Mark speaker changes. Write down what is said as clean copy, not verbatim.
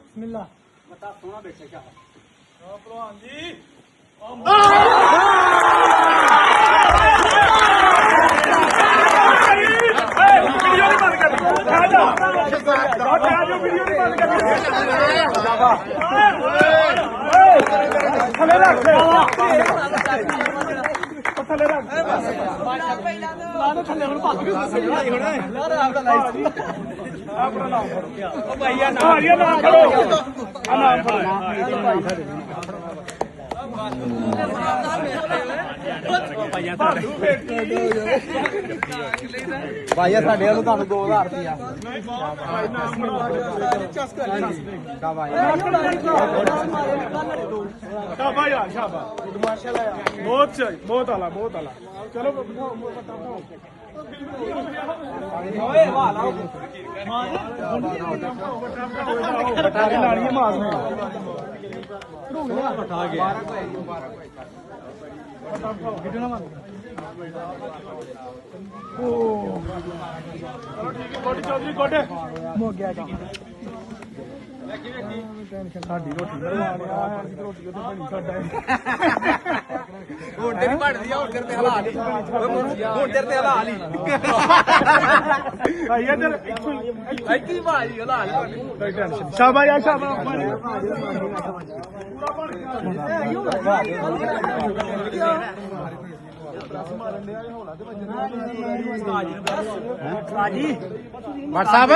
Speaker 1: ਬਿਸਮਿਲ੍ਲਾ
Speaker 2: ਮਤਾ ਸੋਹਣਾ ਬੈਠੇ ਕਿਆ
Speaker 1: ਭਲਵਾਨ ਜੀ ਵੀਡੀਓ ਨਹੀਂ ਬੰਦ ਕਰਨੀ ਵੀਡੀਓ ਨਹੀਂ ਬੰਦ ਕਰਨੀ ਥੱਲੇ ਰੱਖ ਥੱਲੇ ਰੱਖ ਥੱਲੇ ਹੁਣ ਭੱਜ ਗਏ ਆਪਣਾ ਨਾਮ ਉਹ ਭਾਈਆ ਨਾਮ ਖੜੋ ਆ ਨਾਮ ਖੜੋ
Speaker 2: ਭਾਈਆ ਸਾਡੇ ਵੱਲੋਂ ਤੁਹਾਨੂੰ 2000 ਰੁਪਇਆ
Speaker 1: ਸ਼ਾਬਾਸ਼ ਸ਼ਾਬਾਸ਼ ਮਾਸ਼ਾਅੱਲਾ ਬਹੁਤ ਸਹੀ ਬਹੁਤ ਆਲਾ ਚਲੋ ਓਏ ਵਾਹ ਲਾਓ ਬਟਾਰੇ ਲਾਣੀ ਮਾਸ ਨੇ ਬਟਾ ਗਿਆ ਕਿਹਨਾਂ ਮਾਰ ਓ ਕੋਟੀ ਚੌਧਰੀ ਕੋਟੇ ਮੋ ਗਿਆ ਕੰਮ ਸਾਡੀ ਰੋਟੀ ਬਣਵਾ ਲਿਆ ਰੋਟੀ ਤੇ ਬਣੀ ਸਾਡਾ
Speaker 2: ਹੁਣ ਤੇ ਨਹੀਂ ਬਣਦੀ ਹੁਣ ਤੇਰੇ ਤੇ ਹਲਾ ਲਈ ਹੁਣ ਤੇਰੇ ਤੇ ਹਲਾ ਲਈ
Speaker 1: ਭਾਈ ਇਧਰ
Speaker 2: ਇੱਥੇ ਭਾਜੀ ਹਲਾ ਲਈ
Speaker 1: ਕੋਈ ਟੈਨਸ਼ਨ ਸ਼ਾਬਾਸ਼ ਆ ਸ਼ਾਬਾਸ਼
Speaker 2: ਭਾਜੀ WhatsApp